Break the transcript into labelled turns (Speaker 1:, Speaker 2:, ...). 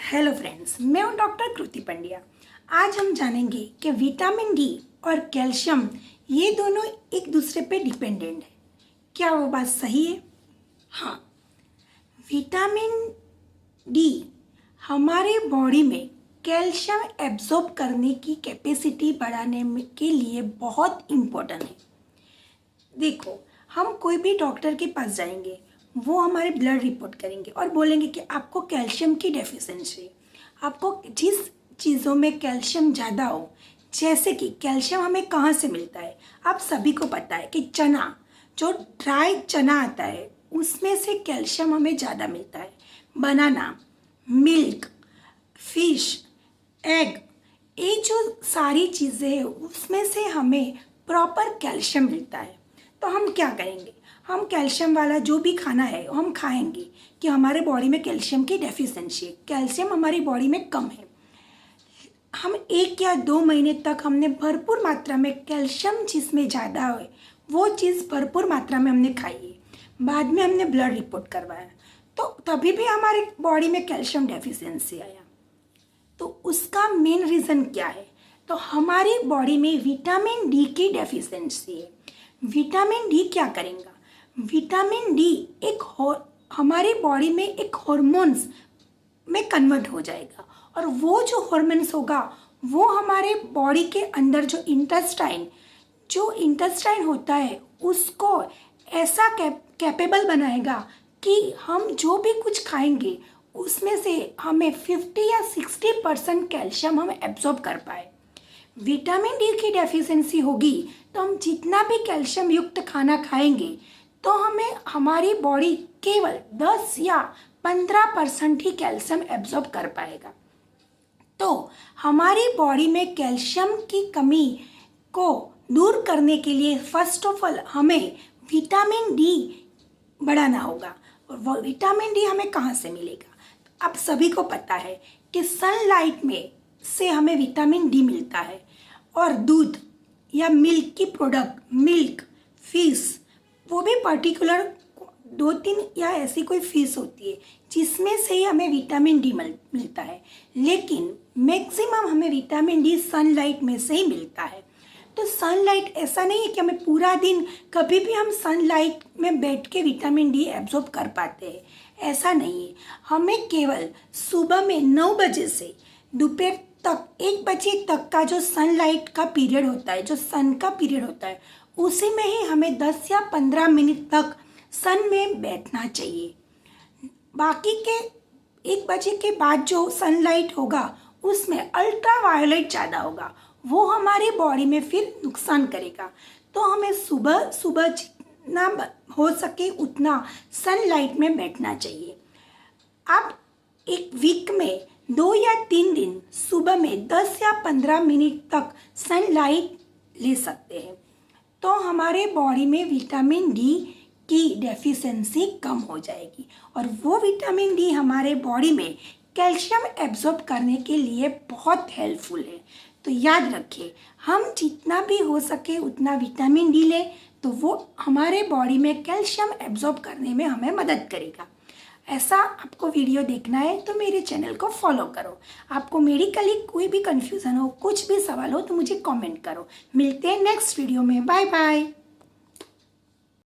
Speaker 1: Hello friends, मैं हूं doctor कृति पंड्या। आज हम जानेंगे कि विटामिन डी और कैल्शियम ये दोनों एक दूसरे पे डिपेंडेंट है। क्या वो बात सही है? हाँ, विटामिन डी हमारे बॉडी में कैल्शियम एब्जॉर्ब करने की कैपेसिटी बढ़ाने के लिए बहुत इम्पोर्टेंट है। देखो, हम कोई भी डॉक्टर के पास जाएंगे, वो हमारे ब्लड रिपोर्ट करेंगे और बोलेंगे कि आपको कैल्शियम की डेफिशिएंसी है। आपको जिस चीज़ों में कैल्शियम ज़्यादा हो, जैसे कि कैल्शियम हमें कहाँ से मिलता है, आप सभी को पता है कि चना, जो ड्राई चना आता है उसमें से कैल्शियम हमें ज़्यादा मिलता है। बनाना, मिल्क, फिश, एग, ये जो सारी चीज़ें हैं उसमें से हमें प्रॉपर कैल्शियम मिलता है। तो हम क्या करेंगे, हम कैल्शियम वाला जो भी खाना है हम खाएंगे कि हमारे बॉडी में कैल्शियम की डेफिशिएंसी है, कैल्शियम हमारी बॉडी में कम है। हम 1 या 2 महीने तक हमने भरपूर मात्रा में कैल्शियम जिसमें ज़्यादा है वो चीज़ भरपूर मात्रा में हमने खाई है। बाद में हमने ब्लड रिपोर्ट करवाया तो तभी भी हमारे बॉडी में कैल्शियम डेफिशिएंसी आया। तो उसका मेन रीज़न क्या है? तो हमारी बॉडी में विटामिन डी की डेफिशिएंसी है। विटामिन डी क्या करेगा? विटामिन डी हमारी बॉडी में एक हॉर्मोन्स में कन्वर्ट हो जाएगा और वो जो हॉर्मोन्स होगा वो हमारे बॉडी के अंदर जो इंटेस्टाइन होता है उसको ऐसा कैपेबल बनाएगा कि हम जो भी कुछ खाएंगे उसमें से हमें 50 या 60% कैल्शियम हम एब्जॉर्ब कर पाए। विटामिन डी की डेफिशिएंसी होगी तो हम जितना भी कैल्शियम युक्त खाना खाएंगे तो हमें हमारी बॉडी केवल 10 या 15% ही कैल्शियम एब्जॉर्ब कर पाएगा। तो हमारी बॉडी में कैल्शियम की कमी को दूर करने के लिए फर्स्ट ऑफ ऑल हमें विटामिन डी बढ़ाना होगा। और वो विटामिन डी हमें कहाँ से मिलेगा? आप सभी को पता है कि सनलाइट में से हमें विटामिन डी मिलता है और दूध या मिल्क की प्रोडक्ट, मिल्क, फिश, वो भी पर्टिकुलर 2-3 या ऐसी कोई फिश होती है जिसमें से ही हमें विटामिन डी मिलता है, लेकिन मैक्सिमम हमें विटामिन डी सनलाइट में से ही मिलता है। तो सनलाइट ऐसा नहीं है कि हमें पूरा दिन कभी भी हम सनलाइट में बैठ के विटामिन डी एब्जॉर्ब कर पाते हैं, ऐसा नहीं है। हमें केवल सुबह में 9 बजे से दोपहर तक 1 बजे तक का जो सनलाइट का पीरियड होता है, जो सन का पीरियड होता है, उसी में ही हमें 10 या 15 मिनट तक सन में बैठना चाहिए। बाकी के 1 बजे के बाद जो सनलाइट होगा उसमें अल्ट्रा वायोलेट ज़्यादा होगा, वो हमारी बॉडी में फिर नुकसान करेगा। तो हमें सुबह सुबह जितना हो सके उतना सनलाइट में बैठना चाहिए। आप एक वीक में 2 या 3 दिन सुबह में 10 या 15 मिनट तक सनलाइट ले सकते हैं तो हमारे बॉडी में विटामिन डी की डेफिशिएंसी कम हो जाएगी और वो विटामिन डी हमारे बॉडी में कैल्शियम एब्जॉर्ब करने के लिए बहुत हेल्पफुल है। तो याद रखें, हम जितना भी हो सके उतना विटामिन डी लें तो वो हमारे बॉडी में कैल्शियम एब्जॉर्ब करने में हमें मदद करेगा। ऐसा आपको वीडियो देखना है तो मेरे चैनल को फॉलो करो। आपको मेडिकली कोई भी कन्फ्यूज़न हो, कुछ भी सवाल हो तो मुझे कमेंट करो। मिलते हैं नेक्स्ट वीडियो में। Bye bye.